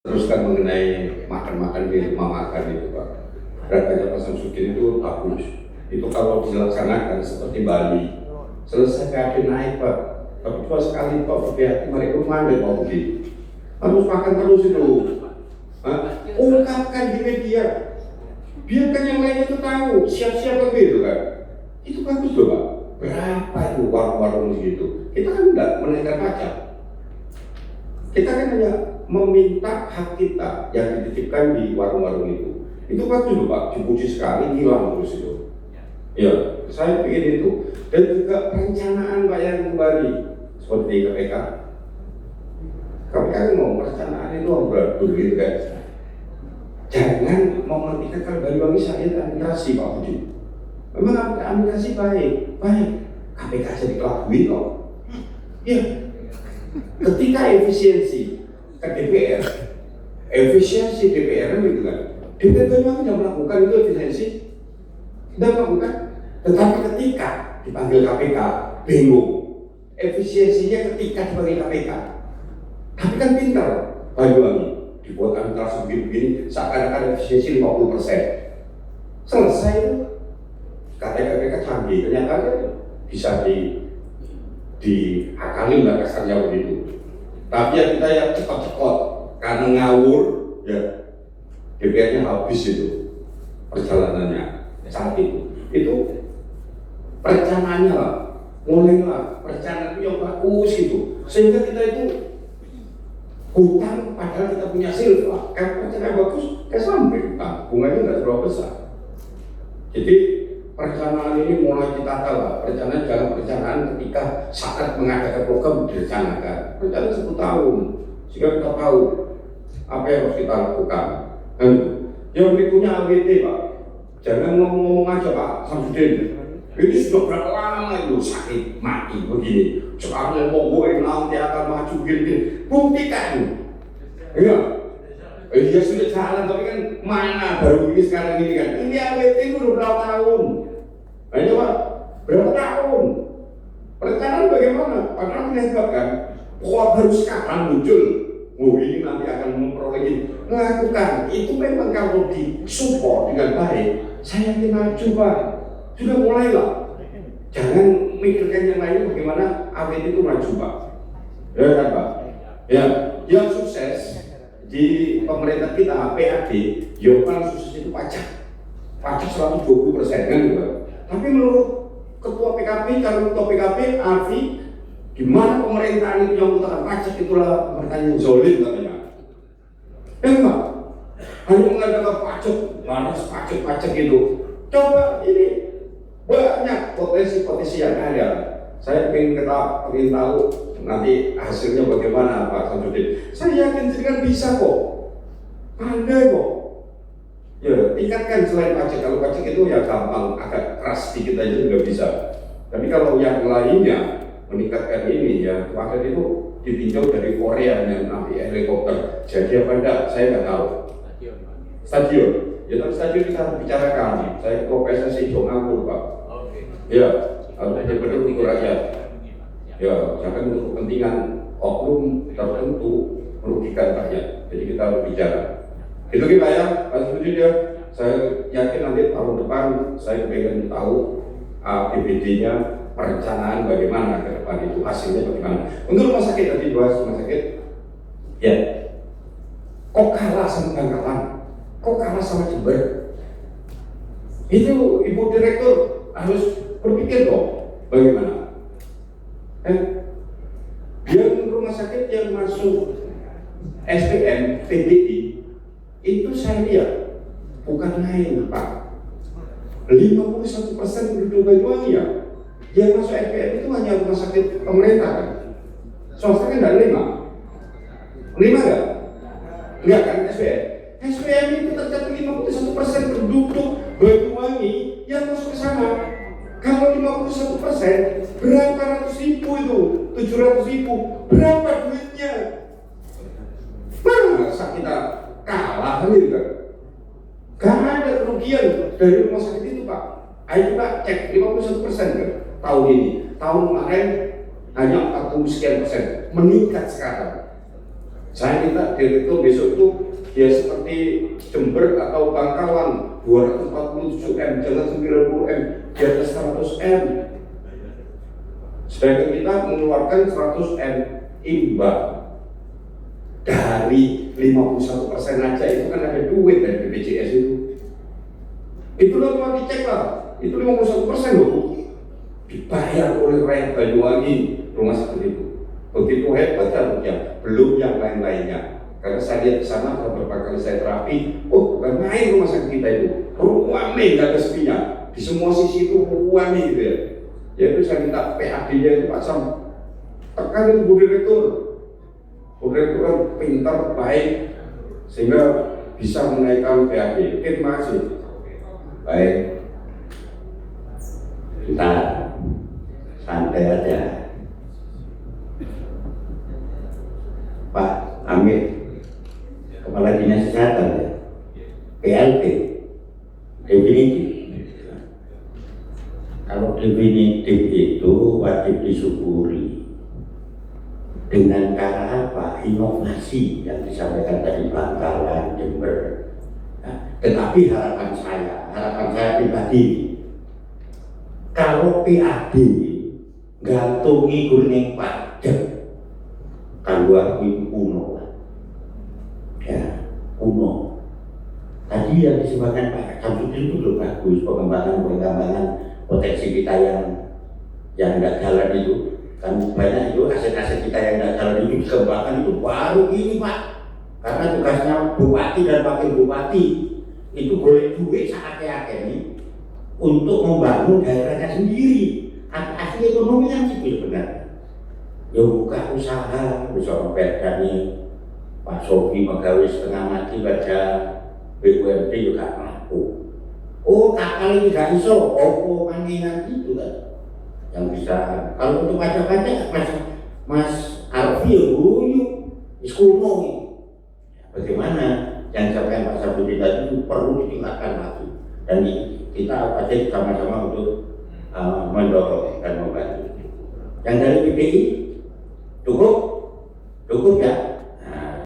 Teruskan mengenai makan-makan di rumah makan itu Pak. Gerakannya Pak Samsudin itu bagus. Itu kalau dilaksanakan seperti Bali, selesai PAD naik Pak. Tapi cuma sekali Pak PAD mereka mandek Pak Budi. Harus makan terus itu. Ungkapkan di media. Biarkan yang lainnya itu tahu, siap-siap begitu kan. Itu bagus loh Pak. Berapa itu warung-warung segitu? Kita kan enggak menaikkan pajak. Kita kan hanya meminta hak kita yang dititipkan di warung-warung itu. Itu bagus loh Pak, dipuji sekali, hilang terus itu. Ya, saya pikir itu. Dan juga perencanaan Pak yang kembali seperti KPK. KPK kan mau perencanaan itu betul gitu kan. Jangan mau menghentikan kalau Banyuwangi saya administrasi Pak Budi. Memang administrasi baik. KPK jadi kelabui kok. Ya, ketika efisiensi ke DPR, efisiensi DPR gitu kan. DPR Banyuwangi tidak melakukan itu efisiensi, tidak melakukan. Tetapi ketika dipanggil KPK, bingung. Efisiensinya ketika dipanggil KPK. Tapi kan pintar Banyuwangi, dibuat administrasi begini-begini, seakan-akan efisiensi 50%. Selesai itu. KPK canggih, ternyata bisa diakali nggak kasarnya begitu. Tapi yang kita yang cepat-cepat karena ngawur ya DPR-nya habis itu perjalanannya saat itu perencanaannya lah, mulailah perencanaan itu yang bagus itu sehingga kita itu hutang padahal kita punya silva kan perencanaan bagus sampai hutang bunganya nggak terlalu besar. Jadi perencanaan ini mulai ditata lah, perencanaan dalam perencanaan ketika saat mengadakan program direncanakan perencanaan 10 tahun sehingga kita tahu apa yang harus kita lakukan. Dan yang berikutnya AWT Pak, jangan ngomong-ngomong aja Pak Samsudin, ini sudah berapa lama itu sakit mati begini sekarang mau gue nanti akan maju gini buktikan ya. Ya sudah jalan tapi kan mana baru ini sekarang ini kan ini AWT itu udah berapa tahun. Nah coba berapa tahun perencanaan bagaimana? Padahal menegakkan kok baru sekarang muncul ini nanti akan memperoleh ini. Lakukan itu memang kalau disupport dengan baik saya yakin maju Pak. Sudah mulailah, jangan mikirkan yang lain bagaimana AWT itu maju Pak. Ya kan Pak ya, yang sukses di pemerintah kita PAD yang paling sukses itu pajak 120% kan juga. Tapi menurut Ketua PKP, calon Ketua PKP, Arfi, di mana pemerintahan itu yang mengutarakan pajak itulah pemerintahan yang zolim katanya. Enggak, hanya mengadakan pajak, balas pajak itu. Coba ini banyak potensi-potensi yang ada. Saya ingin tahu nanti hasilnya bagaimana Pak Samsudin. Saya yakin dengan bisa kok, pandai kok. Ya, tingkatkan selain pajak. Kalau pajak itu ya gampang, agak keras sedikit aja juga bisa. Tapi kalau yang lainnya meningkatkan ini ya kemarin itu ditinjau dari Korea yang nanti helikopter. Jadi apa enggak? Saya nggak tahu. Stadion. Ya tapi stadion kita bicarakan. Saya ketua PSSI Jonganggur Pak. Ya, harus benar untuk rakyat. Ya, jangan untuk kepentingan oknum tertentu merugikan rakyat. Jadi kita harus bicara. Itu kita ya, Pak Samsudin ya. Saya yakin nanti tahun depan saya ingin tahu APBD-nya, perencanaan bagaimana ke depan itu, hasilnya bagaimana. Untuk rumah sakit tadi bahas rumah sakit, ya. Kok kalah sama Bangkalan? Kok kalah sama Jember? Itu Ibu Direktur harus berpikir dong, bagaimana? Biar rumah sakit yang masuk SPM, PBI itu saya lihat bukan main Pak. 51% penduduk Banyuwangi ya yang masuk SPM itu hanya rumah sakit pemerintah kan. Swasta kan ada 5 enggak? Enggak kan SPM? SPM itu tercatat 51% penduduk Banyuwangi yang masuk ke sana. Kalau 51% berapa ratus ribu itu? 700 ribu berapa duitnya? Masa kita kalah kan gitu kan? Karena ada kerugian dari rumah sakit itu Pak. Ayo Pak cek 51% kan tahun ini. Tahun kemarin hanya 40 sekian persen, meningkat sekarang. Saya minta direktur besok itu dia seperti Jember atau Bangkalan 247 M, jangan 90 M, di atas 100 M. Sedangkan kita mengeluarkan 100 M imbang dari 51% aja, itu kan ada duit dari BPJS itu. Itu loh dicek lah, itu 51% loh dibayar oleh rakyat Banyuwangi rumah sakit itu. Begitu hebat ya, belum yang lain-lainnya. Karena saya lihat di sana beberapa kali saya terapi, oh bukan main rumah sakit kita itu, ruame nggak ada sepinya, di semua sisi itu ruame gitu ya. Yaitu saya minta PAD-nya itu Pak Sam, tekan itu Bu Direktur. Bu Direktur kan pintar, baik, sehingga bisa menaikkan PAD. Terima kasih. Baik, kita santai aja. Pak Amir, Kepala Dinas Kesehatan ya, PLT, definitif. Kalau definitif itu wajib disyukuri. Dengan cara apa? Inovasi yang disampaikan tadi Bangkalan, Jember. Nah, tetapi harapan saya pribadi, kalau PAD gantungi kuning pajak, kalau itu kuno, ya kuno. Tadi yang disebutkan Pak Samsudin itu sudah bagus, pengembangan potensi kita yang nggak jalan itu, kan banyak itu aset-aset kita yang nggak jalan itu dikembangkan itu baru ini Pak, karena tugasnya bupati dan wakil bupati itu boleh duit saatnya ini untuk membangun daerahnya sendiri, asli ekonomi yang sipil benar. Ya buka usaha, misalnya dari Pak Sofi pegawai setengah mati pada BUMD juga mampu. Oh kapal ini gak iso, pangingan itu kan yang bisa. Kalau untuk pajak-pajak Mas Arfi ya kuno ini. Bagaimana yang disampaikan Pak Sabudi tadi itu perlu ditingkatkan lagi, dan kita pasti sama-sama untuk mendorong dan membantu. Yang dari PDI cukup.